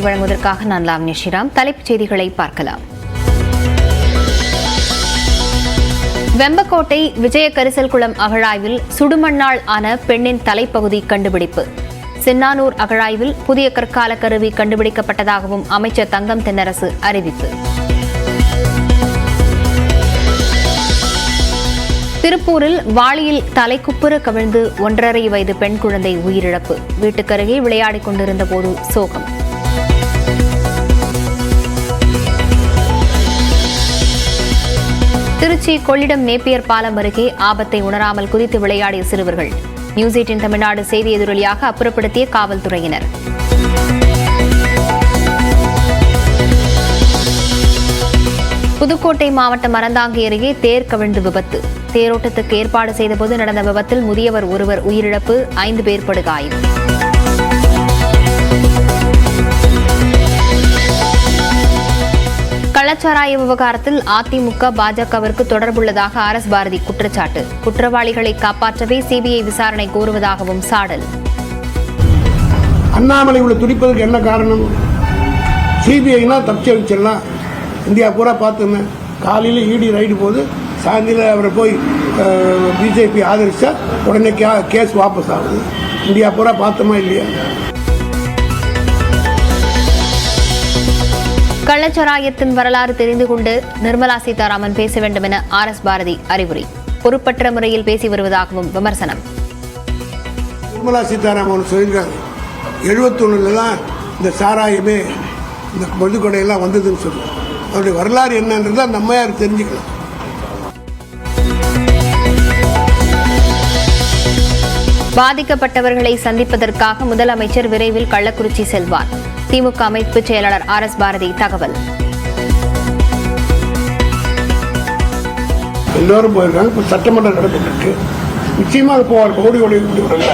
வழங்குவதற்காக நான் லாவண்யா ஸ்ரீராம். தலைப்புச் செய்திகளை பார்க்கலாம். வெம்பக்கோட்டை விஜய கரிசல்குளம் அகழாய்வில் சுடுமண்ணால் ஆன பெண்ணின் தலைப்பகுதி கண்டுபிடிப்பு. சின்னானூர் அகழாய்வில் புதிய கற்கால கருவி கண்டுபிடிக்கப்பட்டதாகவும் அமைச்சர் தங்கம் தென்னரசு அறிவிப்பு. திருப்பூரில் வாளியில் தலைக்குப்புற கவிழ்ந்து 1.5 வயது பெண் குழந்தை உயிரிழப்பு. வீட்டுக்கருகே விளையாடிக் கொண்டிருந்த போது சோகம். திருச்சி கொள்ளிடம் நேப்பியர் பாலம் அருகே ஆபத்தை உணராமல் குதித்து விளையாடிய சிறுவர்கள். நியூஸ் 18 தமிழ்நாடு செய்தி எதிரொலியாக அப்புறப்படுத்திய காவல்துறையினர். புதுக்கோட்டை மாவட்டம் அறந்தாங்கி அருகே தேர் கவிழ்ந்து விபத்து. தேரோட்டத்துக்கு ஏற்பாடு செய்தபோது நடந்த விபத்தில் முதியவர் ஒருவர் உயிரிழப்பு, 5 பேர் படுகாயம். கள்ளச்சாராய விவகாரத்தில் அதிமுக பாஜகவிற்கு தொடர்புள்ளதாக RS பாரதி குற்றச்சாட்டு. குற்றவாளிகளை காப்பாற்றவே சிபிஐ விசாரணை கோருவதாகவும் சாடல். அண்ணாமலை உள்ள துடிப்பதற்கு என்ன காரணம்? சிபிஐனா தப்பிச்சு வச்சிடலாம். இந்தியா பூரா பார்த்துமே காலையில் இடி ரைடு போது சாயந்தரம் அவரை போய் பிஜேபி ஆதரிச்சா உடனே கேஸ் வாபஸ் ஆகுது. இந்தியா பூரா பார்த்தோமா இல்லையா? கள்ளச்சாராயத்தின் வரலாறு தெரிந்து கொண்டு நிர்மலா சீதாராமன் பேச வேண்டும் என RS பாரதி அறிவுரை. பொறுப்பற்ற முறையில் பேசி வருவதாகவும் விமர்சனம். நிர்மலா சீதாராமன் சொல்லியிருக்காங்க, 71 தான் இந்த சாராயமே இந்த மதுக்கொடையெல்லாம் வந்ததுன்னு சொல்லுவாங்க. அவருடைய வரலாறு என்னன்றதை நம்ம யாருக்கு தெரிஞ்சுக்கலாம். பாதிக்கப்பட்டவர்களை சந்திப்பதற்காக முதலமைச்சர் விரைவில் கள்ளக்குறிச்சி செல்வார். திமுக அமைப்பு செயலாளர் RS பாரதி தகவல். எல்லோரும் போயிருக்காங்க. இப்போ சட்டமன்றம் நடந்துட்டு நிச்சயமாக போவார். கோடி வரல.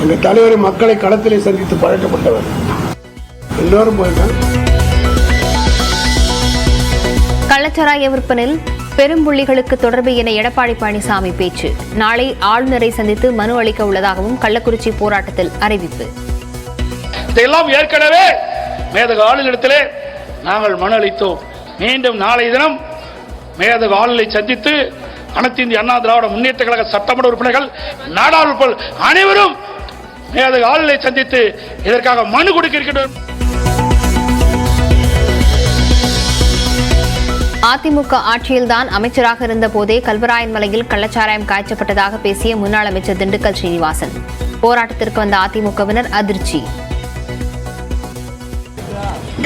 எங்கள் தலைவர் மக்களை களத்திலே சந்தித்து பழக்கப்பட்டவர். எல்லோரும் போயிருக்காங்க. கள்ளச்சாராய விற்பனையில் பெரும்புள்ளிகளுக்கு தொடர்பு என எடப்பாடி பழனிசாமி பேச்சு. நாளை ஆளுநரை சந்தித்து மனு அளிக்க உள்ளதாகவும் கள்ளக்குறிச்சி போராட்டத்தில் அறிவிப்பு. இதையெல்லாம் ஏற்கனவே மேதக ஆளுநரிடத்திலே நாங்கள் மனு அளித்தோம். மீண்டும் நாளை தினம் மேதக ஆளுநரை சந்தித்து அனைத்து இந்திய அண்ணா திராவிட முன்னேற்ற கழக சட்டமன்ற உறுப்பினர்கள், நாடாளுமன்ற அனைவரும் மேதக ஆளுநரை சந்தித்து இதற்காக மனு கொடுக்க இருக்கின்றோம். அதிமுக ஆட்சியில்தான் அமைச்சராக இருந்த போதே கல்வராயன் மலையில் கள்ளச்சாராயம் காய்ச்சப்பட்டதாக பேசிய முன்னாள் அமைச்சர் திண்டுக்கல் சீனிவாசன். போராட்டத்திற்கு வந்த அதிமுகவினர் அதிர்ச்சி.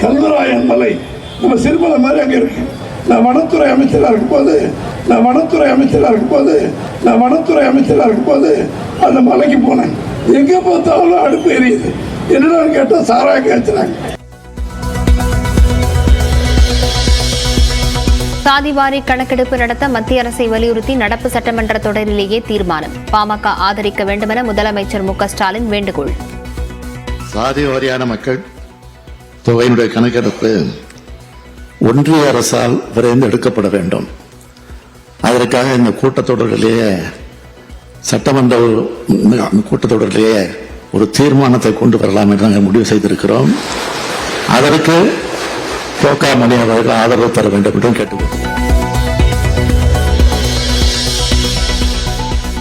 கல்வராயன் மலை நம்ம சிறுமலை மாதிரி அங்கே இருக்கு. நான் வனத்துறை அமைச்சராக இருக்கும்போது அந்த மலைக்கு போனேன். எங்க பார்த்தாலும் அடுப்பு எரியுது. என்னடா கேட்டா சாராயம் காய்ச்சினாங்க. சாதிவாரி கணக்கெடுப்பு நடத்த மத்திய அரசை வலியுறுத்தி நடப்பு சட்டமன்ற தொடரிலேயே தீர்மானம். பாமக ஆதரிக்க வேண்டுமென முதலமைச்சர் மு க ஸ்டாலின் வேண்டுகோள். சாதி வாரியான மக்கள் தொகையினுடைய கணக்கெடுப்பு ஒன்றிய அரசால் விரைந்து எடுக்கப்பட வேண்டும். அதற்காக இந்த கூட்டத்தொடரிலேயே சட்டமன்ற கூட்டத்தொடரிலேயே ஒரு தீர்மானத்தை கொண்டு வரலாம் என்று நாங்கள் முடிவு செய்திருக்கிறோம். அதற்கு மணி அவர்கள் ஆதரவு தர வேண்டும் என்றும் கேட்டுக்கொள்கிறோம்.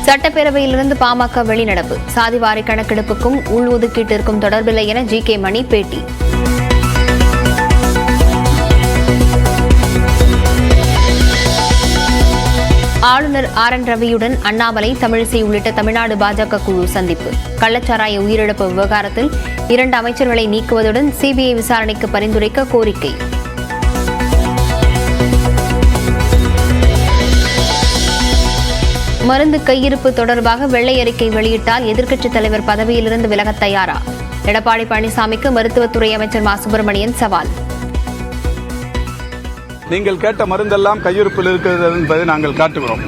சட்டப்பேரவையிலிருந்து பாமக வெளிநடப்பு. சாதிவாரி கணக்கெடுப்புக்கும் உள்ஒதுக்கீட்டிற்கும் தொடர்பில்லை என GK மணி பேட்டி. ஆளுநர் RN ரவியுடன் அண்ணாமலை, தமிழிசை உள்ளிட்ட தமிழ்நாடு பாஜக குழு சந்திப்பு. கள்ளச்சாராய உயிரிழப்பு விவகாரத்தில் 2 அமைச்சர்களை நீக்குவதுடன் சிபிஐ விசாரணைக்கு பரிந்துரைக்க கோரிக்கை. மருந்து கையிருப்பு தொடர்பாக வெள்ளை அறிக்கை வெளியிட்டால் எதிர்க்கட்சித் தலைவர் பதவியிலிருந்து விலக தயாரா? எடப்பாடி பழனிசாமிக்கு மருத்துவத்துறை அமைச்சர் மா சுப்பிரமணியன் சவால். நீங்கள் கேட்ட மருந்தெல்லாம் கையிருப்பில் இருக்கிறது என்பதை நாங்கள் காட்டுகிறோம்.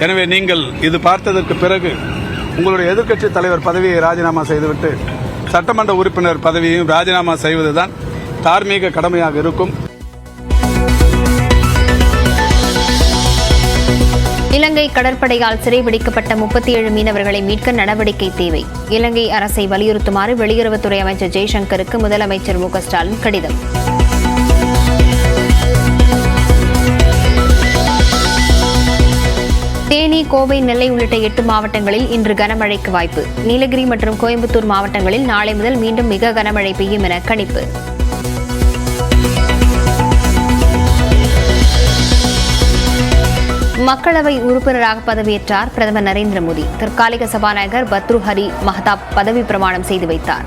எனவே நீங்கள் இது பார்த்ததற்கு பிறகு உங்களுடைய எதிர்க்கட்சித் தலைவர் பதவியை ராஜினாமா செய்துவிட்டு சட்டமன்ற உறுப்பினர் பதவியையும் ராஜினாமா செய்வதுதான் தார்மீக கடமையாக இருக்கும். இலங்கை கடற்படையால் சிறைபிடிக்கப்பட்ட 37 மீனவர்களை மீட்க நடவடிக்கை தேவை. இலங்கை அரசை வலியுறுத்துமாறு வெளியுறவுத்துறை அமைச்சர் ஜெய்சங்கருக்கு முதலமைச்சர் மு க ஸ்டாலின் கடிதம். தேனி, கோவை, நெல்லை உள்ளிட்ட 8 மாவட்டங்களில் இன்று கனமழைக்கு வாய்ப்பு. நீலகிரி மற்றும் கோயம்புத்தூர் மாவட்டங்களில் நாளை முதல் மீண்டும் மிக கனமழை பெய்யும் என கணிப்பு. மக்களவை உறுப்பினராக பதவியேற்றார் பிரதமர் நரேந்திர மோடி. தற்காலிக சபாநாயகர் பத்ரு ஹரி மஹதாப் பதவி பிரமாணம் செய்து வைத்தார்.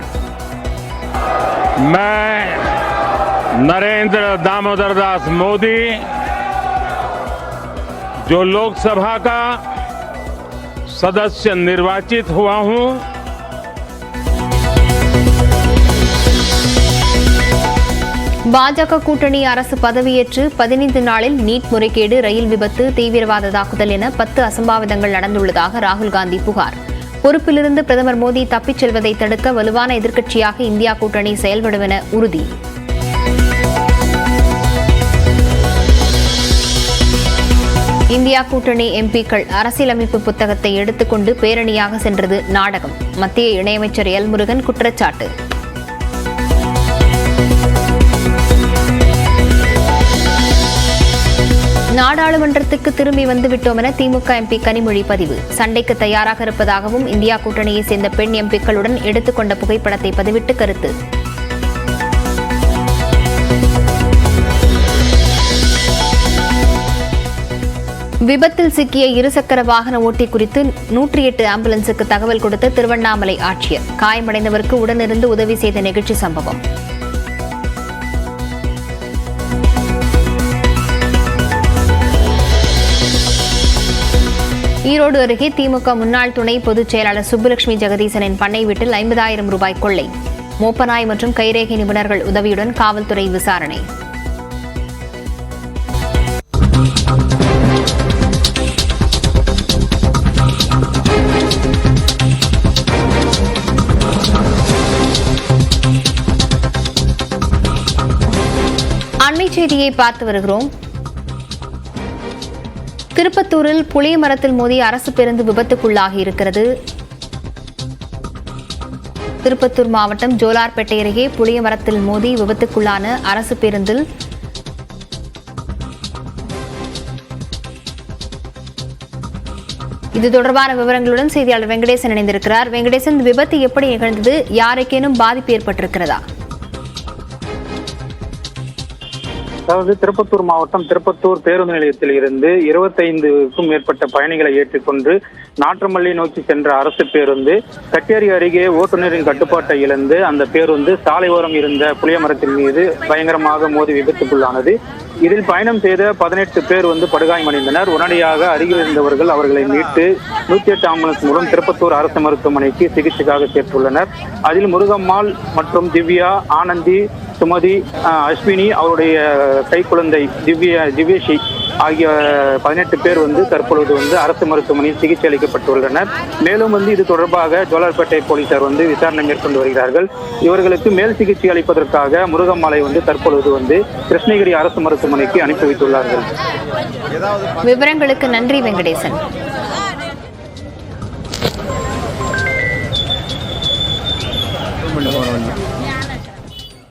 नरेंद्र दामोदर दास मोदी जो लोकसभा का सदस्य निर्वाचित हुआ हूं, பாஜக கூட்டணி அரசு பதவியேற்று 15 நாளில் நீட் முறைகேடு, ரயில் விபத்து, தீவிரவாத தாக்குதல் என 10 அசம்பாவிதங்கள் நடந்துள்ளதாக ராகுல் காந்தி புகார். பொறுப்பிலிருந்து பிரதமர் மோடி தப்பிச் செல்வதை தடுக்க வலுவான எதிர்க்கட்சியாக இந்தியா கூட்டணி செயல்படும் என உறுதி. இந்தியா கூட்டணி எம்பிக்கள் அரசியலமைப்பு புத்தகத்தை எடுத்துக்கொண்டு பேரணியாக சென்றது நாடகம். மத்திய இணையமைச்சர் எல் முருகன் குற்றச்சாட்டு. நாடாளுமன்றத்துக்கு திரும்பி வந்துவிட்டோம் என திமுக எம்பி கனிமொழி பதிவு. சண்டைக்கு தயாராக இருப்பதாகவும் இந்தியா கூட்டணியை சேர்ந்த பெண் எம்பிக்களுடன் எடுத்துக்கொண்ட புகைப்படத்தை பதிவிட்டு கருத்து. விபத்தில் சிக்கிய இருசக்கர வாகன ஓட்டி குறித்து 108 ஆம்புலன்ஸுக்கு தகவல் கொடுத்த திருவண்ணாமலை ஆட்சியர். காயமடைந்தவருக்கு உடனிருந்து உதவி செய்த நெகிழ்ச்சி சம்பவம். ஈரோடு அருகே திமுக முன்னாள் துணை பொதுச் செயலாளர் சுப்புலட்சுமி ஜெகதீசனின் பண்ணை வீட்டில் 50,000 ரூபாய் கொள்ளை. மோப்பநாய் மற்றும் கைரேகை நிபுணர்கள் உதவியுடன் காவல்துறை விசாரணை. அண்மை செய்தியை பார்த்து வருகிறோம். திருப்பத்தூரில் புளிய மரத்தில் மோதி அரசு பேருந்து விபத்துக்குள்ளாகி இருக்கிறது. திருப்பத்தூர் மாவட்டம் ஜோலார்பேட்டை அருகே புளிய மரத்தில் மோதி விபத்துக்குள்ளான அரசு பேருந்தில் இது தொடர்பான விவரங்களுடன் செய்தியாளர் வெங்கடேசன் இணைந்திருக்கிறார். வெங்கடேசன், இந்த விபத்து எப்படி நிகழ்ந்தது? யாருக்கேனும் பாதிப்பு ஏற்பட்டிருக்கிறதா? அதாவது திருப்பத்தூர் மாவட்டம் திருப்பத்தூர் பேருந்து நிலையத்தில் இருந்து 25க்கும் மேற்பட்ட பயணிகளை ஏற்றிக்கொண்டு நாற்றமல்லி நோக்கி சென்ற அரசு பேருந்து கட்டேரி அருகே ஓட்டுநரின் கட்டுப்பாட்டை இழந்து அந்த பேருந்து சாலை ஓரம் இருந்த புளிய மரத்தின் மீது பயங்கரமாக மோதி விபத்துக்குள்ளானது. இதில் பயணம் செய்த 18 பேர் படுகாயமடைந்தனர். உடனடியாக அருகில் இருந்தவர்கள் அவர்களை மீட்டு 108 ஆம்புலன்ஸ் மூலம் திருப்பத்தூர் அரசு மருத்துவமனைக்கு சிகிச்சைக்காக சேர்த்துள்ளனர். அதில் முருகம்மாள் மற்றும் திவ்யா, ஆனந்தி, சுமதி, அஸ்வினி, அவருடைய கைக்குழந்தை திவ்யஸ்ரீ ஆகிய 18 பேர் தற்பொழுது அரசு மருத்துவமனையில் சிகிச்சை அளிக்கப்பட்டுள்ளனர். மேலும் இது தொடர்பாக ஜோலார்பேட்டை போலீசார் விசாரணை மேற்கொண்டு வருகிறார்கள். இவர்களுக்கு மேல் சிகிச்சை அளிப்பதற்காக முருகம்மாளை தற்பொழுது கிருஷ்ணகிரி அரசு மருத்துவமனைக்கு அனுப்பி வைத்துள்ளார்கள். விவரங்களுக்கு நன்றி வெங்கடேசன்.